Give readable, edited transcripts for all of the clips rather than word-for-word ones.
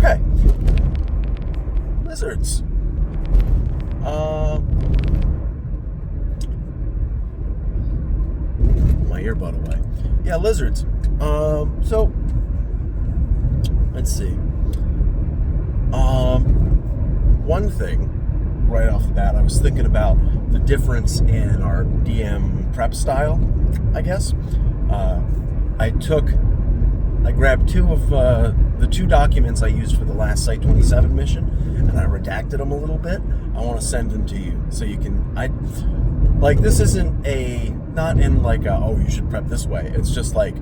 Okay. Lizards. My earbud away. Yeah, lizards. So let's see. One thing right off the bat, I was thinking about the difference in our DM prep style, I guess. I grabbed two of the two documents I used for the last Site 27 mission, and I redacted them a little bit. I want to send them to you so you can. This isn't not in like a, oh, you should prep this way. It's just like,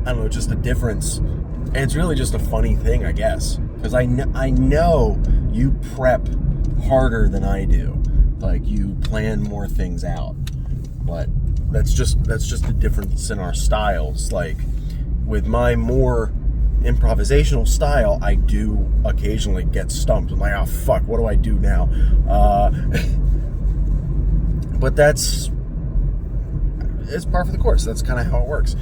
I don't know, just a difference. And it's really just a funny thing, I guess, because I know you prep harder than I do. Like, you plan more things out, but that's just a difference in our styles. Like, with my more improvisational style, I do occasionally get stumped. I'm like, oh fuck, what do I do now? But it's par for the course. That's kind of how it works.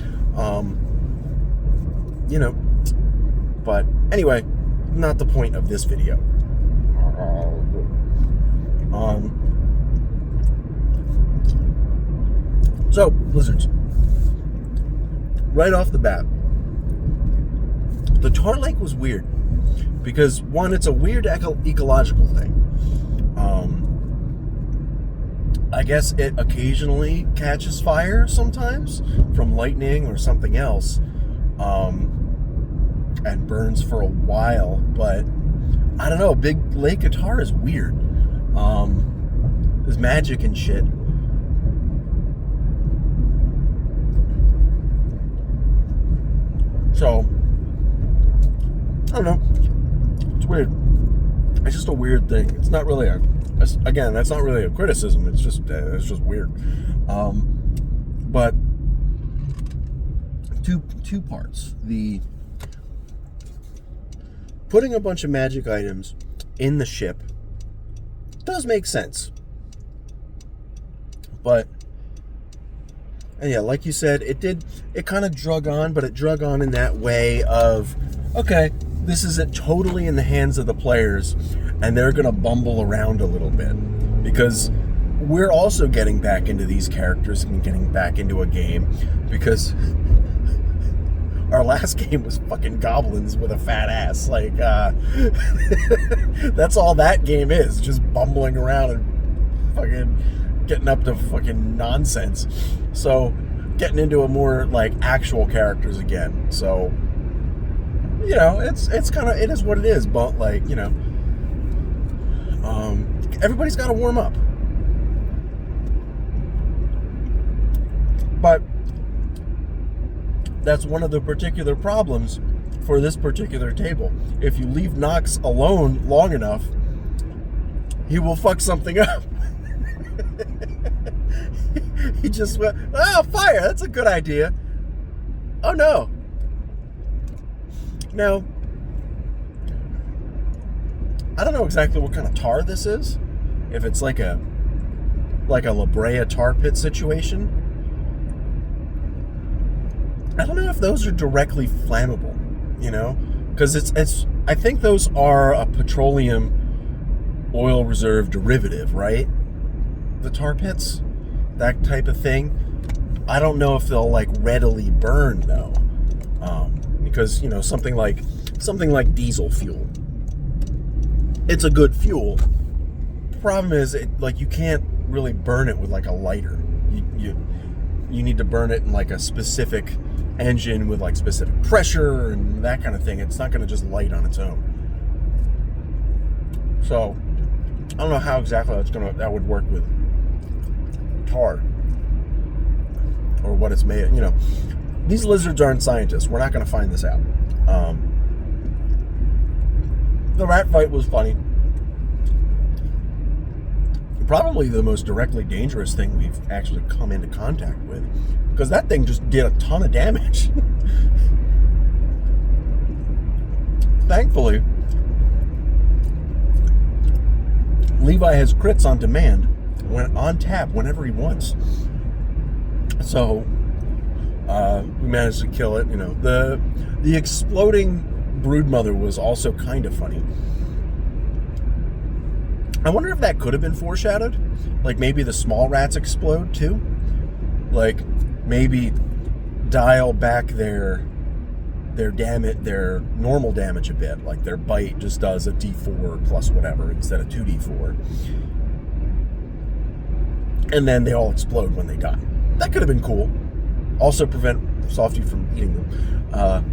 But anyway, not the point of this video. So, lizards. Right off the bat, the tar lake was weird because, one, it's a weird ecological thing. I guess it occasionally catches fire sometimes from lightning or something else, and burns for a while. But I don't know. Big Lake of Tar is weird. There's magic and shit. So, I don't know. It's weird. It's just a weird thing. It's not really that's not really a criticism. It's just weird. But two parts. The putting a bunch of magic items in the ship does make sense. But, and yeah, like you said, it kind of drug on, but it drug on in that way of, okay, this isn't totally in the hands of the players, and they're going to bumble around a little bit, because we're also getting back into these characters and getting back into a game, because our last game was fucking goblins with a fat ass. Like, that's all that game is, just bumbling around and fucking getting up to fucking nonsense. So, getting into a more, like, actual characters again. So, it's kind of, it is what it is, but, like, everybody's got to warm up. But that's one of the particular problems for this particular table. If you leave Nox alone long enough, he will fuck something up. He just went, oh, fire, that's a good idea. Oh, no. Now, I don't know exactly what kind of tar this is. If it's like a La Brea tar pit situation. I don't know if those are directly flammable, because I think those are a petroleum oil reserve derivative, right? The tar pits, that type of thing. I don't know if they'll like readily burn though, because something like diesel fuel, it's a good fuel. The problem is, you can't really burn it with like a lighter. You need to burn it in like a specific engine with like specific pressure and that kind of thing. It's not going to just light on its own. So I don't know how exactly that would work with tar or what it's made. These lizards aren't scientists. We're not going to find this out. The rat fight was funny. Probably the most directly dangerous thing we've actually come into contact with, because that thing just did a ton of damage. Thankfully, Levi has crits on demand, on tap whenever he wants. So we managed to kill it. The exploding Broodmother was also kind of funny. I wonder if that could have been foreshadowed. Like maybe the small rats explode too. Like maybe dial back their normal damage a bit. Like their bite just does a D4 plus whatever instead of 2D4. And then they all explode when they die. That could have been cool. Also prevent Softy from eating them.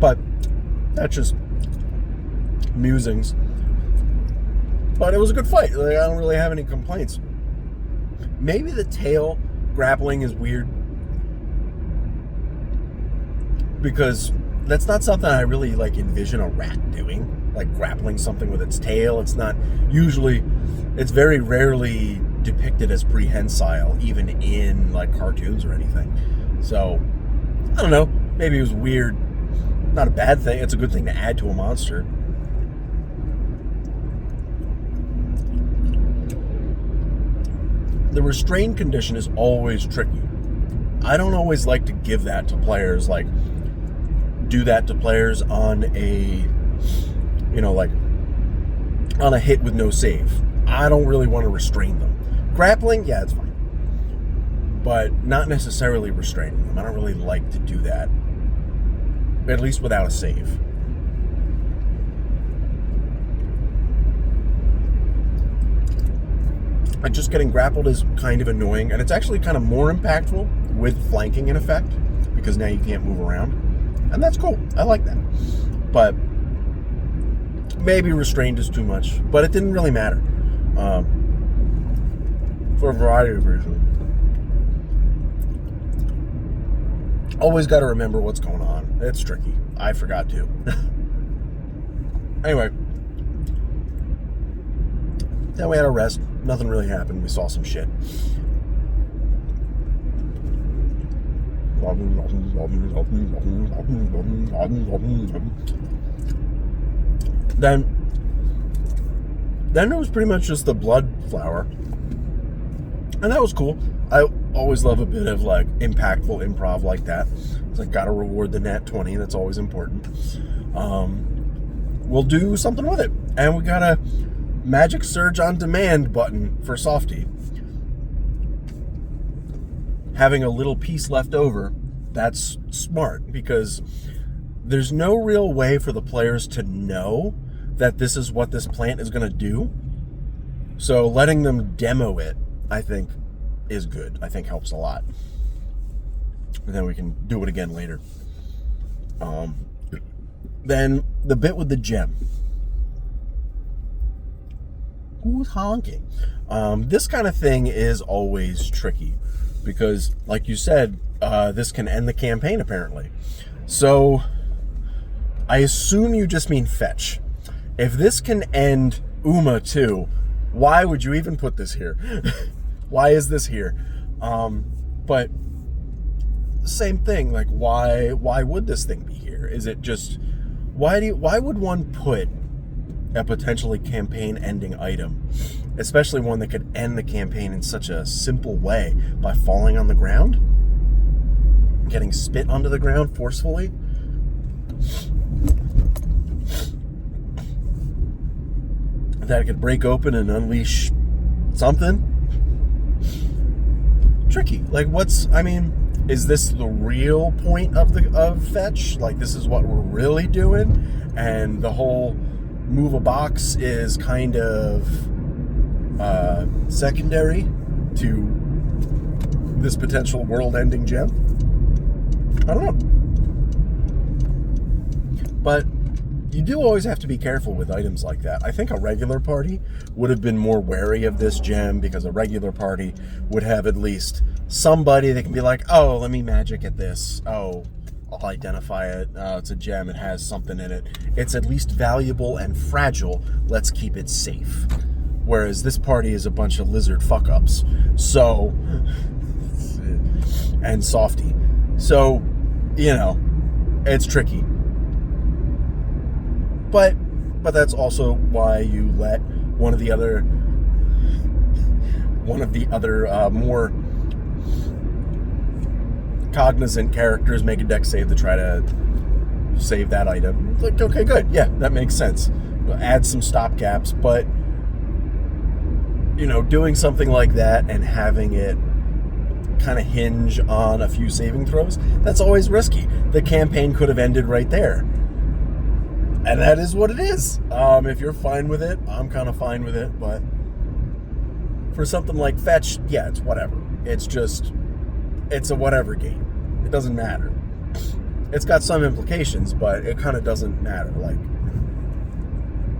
But that's just musings. But it was a good fight. Like, I don't really have any complaints. Maybe the tail grappling is weird, because that's not something I really like envision a rat doing, like grappling something with its tail. It's very rarely depicted as prehensile, even in like cartoons or anything. So I don't know, maybe it was weird. Not a bad thing. It's a good thing to add to a monster. The restrained condition is always tricky. I don't always like to give that to players, like do that to players on a, like on a hit with no save. I don't really want to restrain them. Grappling, yeah, it's fine. But not necessarily restraining them. I don't really like to do that. At least without a save. And just getting grappled is kind of annoying, and it's actually kind of more impactful with flanking in effect, because now you can't move around. And that's cool. I like that. But maybe restrained is too much, but it didn't really matter. For a variety of reasons. Always got to remember what's going on. It's tricky. I forgot to. Anyway. Then we had a rest. Nothing really happened. We saw some shit. Then it was pretty much just the blood flower. And that was cool. I always love a bit of like impactful improv like that. It's like, gotta reward the nat 20. That's always important. We'll do something with it. And we got a Magic Surge on Demand button for Softy. Having a little piece left over, that's smart, because there's no real way for the players to know that this is what this plant is going to do. So letting them demo it, I think, is good. I think helps a lot. And then we can do it again later. Then the bit with the gem. Who's honking? This kind of thing is always tricky, because, like you said, this can end the campaign, apparently. So, I assume you just mean fetch. If this can end Uma too, why would you even put this here? Why is this here? But, same thing, like, why would this thing be here? Is it just, why would one put a potentially campaign-ending item, especially one that could end the campaign in such a simple way by falling on the ground, getting spit onto the ground forcefully? That it could break open and unleash something? Tricky. Like, is this the real point of fetch? Like, this is what we're really doing, and the whole move a box is kind of secondary to this potential world-ending gem? I don't know. But you do always have to be careful with items like that. I think a regular party would have been more wary of this gem, because a regular party would have at least somebody that can be like, oh, let me magic at this. Oh, I'll identify it. It's a gem. It has something in it. It's at least valuable and fragile. Let's keep it safe. Whereas this party is a bunch of lizard fuck-ups. So, and Softy. So, it's tricky. But that's also why you let one of the other more cognizant characters make a deck save to try to save that item. Like, okay, good. Yeah, that makes sense. Add some stopgaps, but doing something like that and having it kind of hinge on a few saving throws, that's always risky. The campaign could have ended right there. And that is what it is. If you're fine with it, I'm kind of fine with it, but for something like Fetch, yeah, it's whatever. It's a whatever game. It doesn't matter. It's got some implications, but it kind of doesn't matter.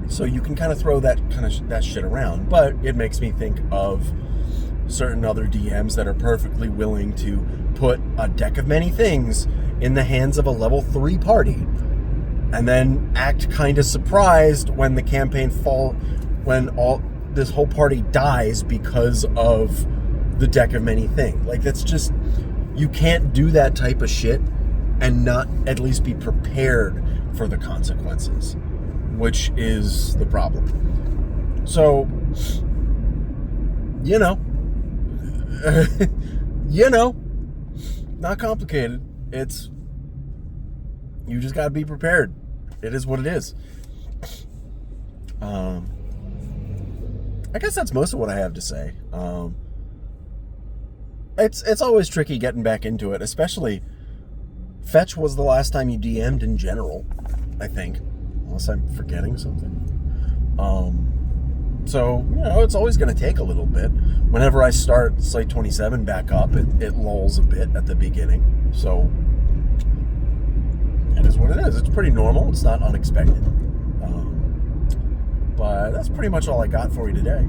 So you can kind of throw that shit around, but it makes me think of certain other DMs that are perfectly willing to put a deck of many things in the hands of a level 3 party and then act kind of surprised when the campaign when this whole party dies because of the deck of many things. That's just, you can't do that type of shit and not at least be prepared for the consequences, which is the problem. So, not complicated. You just gotta be prepared. It is what it is. I guess that's most of what I have to say. It's always tricky getting back into it, especially Fetch was the last time you DM'd in general, I think, unless I'm forgetting something. So, it's always going to take a little bit. Whenever I start Site 27 back up, it lulls a bit at the beginning. So, it is what it is. It's pretty normal. It's not unexpected. But that's pretty much all I got for you today.